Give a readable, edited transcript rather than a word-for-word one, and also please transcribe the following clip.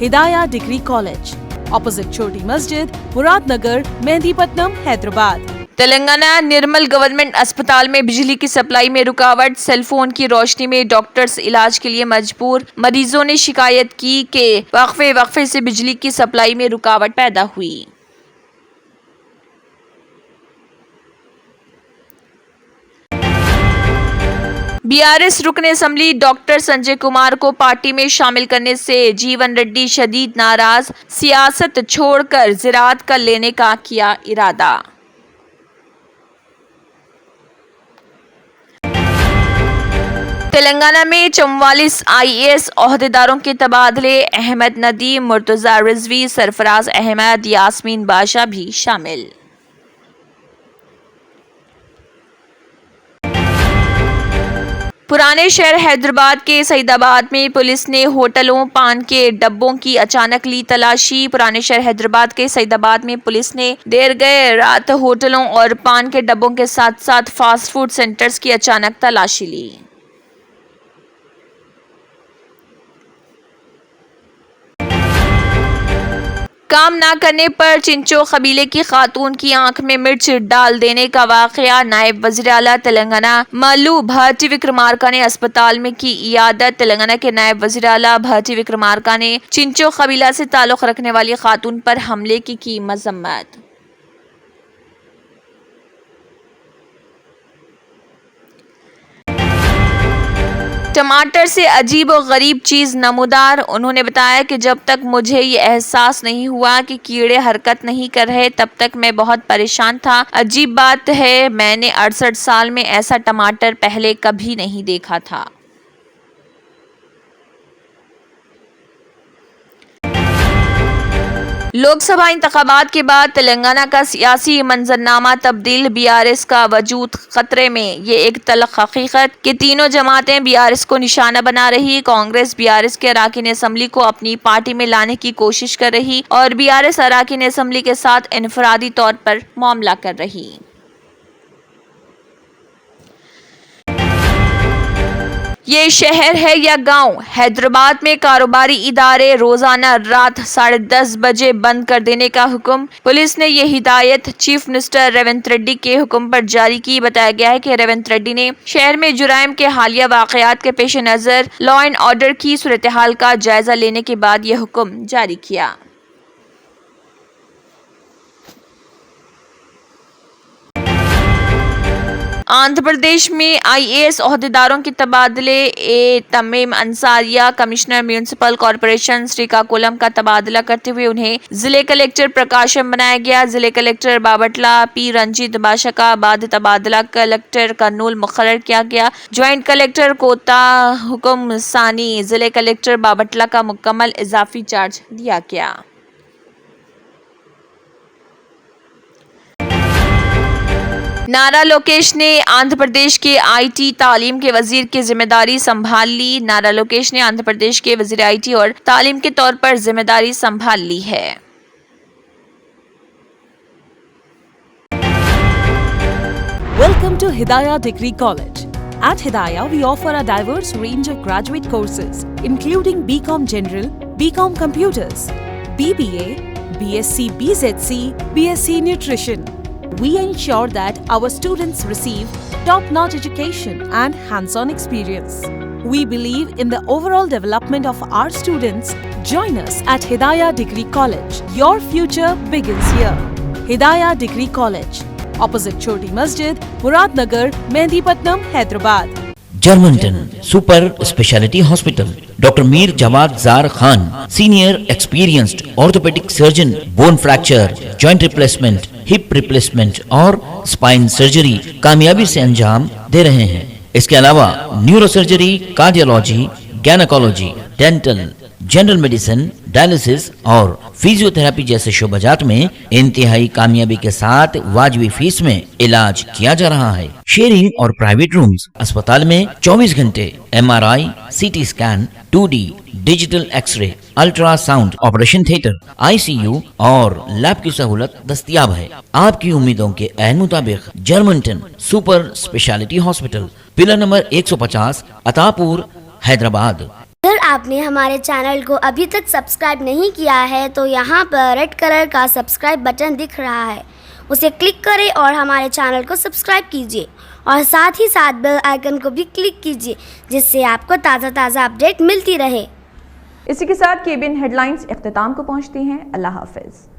हिदाया degree college, opposite छोटी मस्जिद, मुरादनगर, मेहंदीपट्टनम, हैदराबाद। तेलंगाना निर्मल government अस्पताल में बिजली की सप्लाई में रुकावट, सेलफोन की रोशनी में डॉक्टर्स इलाज के लिए मजबूर। मरीजों ने शिकायत की कि वक्फे से बिजली की सप्लाई में रुकावट पैदा हुई। बीआरएस रुकन असेंबली डॉक्टर संजय कुमार को पार्टी में शामिल करने से जीवन रेड्डी शदीद नाराज, सियासत छोड़कर ज़राअत कर लेने का किया इरादा। तेलंगाना में 44 आईएएस ओहदेदारों के तबादले, अहमद नदीम, मुर्तजा रिजवी, सरफराज अहमद, यास्मीन बादशाह भी शामिल। पुराने शहर हैदराबाद के सईदाबाद में पुलिस ने होटलों, पान के डब्बों की अचानक ली तलाशी। पुराने शहर हैदराबाद के सईदाबाद में पुलिस ने देर गए रात होटलों और पान के डब्बों के साथ साथ फास्ट फूड सेंटर्स की अचानक तलाशी ली। काम ना करने पर चिंचो कबीले की खातून की आंख में मिर्च डाल देने का वाकया। नायब वज़ीर आला तेलंगाना मल्लू भट्टी विक्रमार्का ने अस्पताल में की इयादत। तेलंगाना के नायब वज़ीर आला भट्टी विक्रमार्का ने चिंचो कबीला से ताल्लुक़ रखने वाली खातून पर हमले की मजम्मत। टमाटर से अजीब और गरीब चीज़ नमूदार। उन्होंने बताया कि जब तक मुझे ये एहसास नहीं हुआ कि कीड़े हरकत नहीं कर रहे तब तक मैं बहुत परेशान था। अजीब बात है, मैंने 68 साल में ऐसा टमाटर पहले कभी नहीं देखा था। लोकसभा इंतखाबात के बाद तेलंगाना का सियासी मंजरनामा तब्दील, बीआरएस का वजूद खतरे में। ये एक तल्ख हकीकत कि तीनों जमातें बीआरएस को निशाना बना रही। कांग्रेस बीआरएस के अराकीन असेंबली को अपनी पार्टी में लाने की कोशिश कर रही और बीआरएस अराकीन असेंबली के साथ इनफरादी तौर पर मामला कर रही। ये शहर है या गांव? हैदराबाद में कारोबारी इदारे रोजाना रात 10:30 बजे बंद कर देने का हुक्म। पुलिस ने ये हिदायत चीफ मिनिस्टर रेवंत रेड्डी के हुक्म पर जारी की। बताया गया है कि रेवंत रेड्डी ने शहर में जुराइम के हालिया वाकयात के पेश नज़र लॉ एंड ऑर्डर की सूरत हाल का जायजा लेने के बाद यह हुक्म जारी किया। आंध्र प्रदेश में आईएएस ओहदेदारों के तबादले। Tamim Ansaria commissioner municipal corporation Srikakulam का तबादला करते हुए उन्हें जिले कलेक्टर प्रकाशम बनाया गया। जिले कलेक्टर बाबटला पी रंजीत बादशाह का बाद तबादला कलेक्टर कर्नूल मुकर्रर किया गया। ज्वाइंट कलेक्टर कोता हुक्म सानी जिले कलेक्टर बाबटला का मुकम्मल इजाफी चार्ज दिया गया। नारा लोकेश ने आंध्र प्रदेश के आईटी तालीम के वजीर की जिम्मेदारी संभाल ली। नारा लोकेश ने आंध्र प्रदेश के वजीर आईटी और तालीम के तौर पर जिम्मेदारी संभाल ली है। Welcome to Hidaya Degree College. At Hidaya, we offer a diverse range of graduate courses, including BCom General, BCom Computers, BBA, BSc BZC, BSc Nutrition. We ensure that our students receive top-notch education and hands-on experience. We believe in the overall development of our students. Join us at Hidaya Degree College. Your future begins here. Hidaya Degree College, opposite Choti Masjid, Muradnagar, Mehendipatnam, Hyderabad. Germanten super speciality hospital, doctor Mir Jawad Zar Khan, senior experienced orthopaedic surgeon, bone fracture, joint replacement, hip replacement और spine surgery कामयाबी से अंजाम दे रहे हैं। इसके अलावा neuro surgery, cardiology, gynaecology, dental, general medicine, dialysis और फिजियोथेरेपी जैसे शोबाजात में इंतहाई कामयाबी के साथ वाजिबी फीस में इलाज किया जा रहा है। शेयरिंग और प्राइवेट रूम्स। अस्पताल में 24 घंटे MRI, CT scan, 2D digital x-ray, ultrasound, operation theatre, ICU और लैब की सहूलत दस्तयाब है। आपकी उम्मीदों के ऐन मुताबिक Germanten super speciality hospital, pillar number 150, Attapur, Hyderabad. अगर आपने हमारे चैनल को अभी तक सब्सक्राइब नहीं किया है तो यहाँ पर रेड कलर का सब्सक्राइब बटन दिख रहा है, उसे क्लिक करें और हमारे चैनल को सब्सक्राइब कीजिए और साथ ही साथ बेल आइकन को भी क्लिक कीजिए, जिससे आपको ताज़ा अपडेट मिलती रहे। इसी के साथ केबिन हेडलाइंस इख्तिताम को पहुंचती हैं। अल्लाह हाफिज़।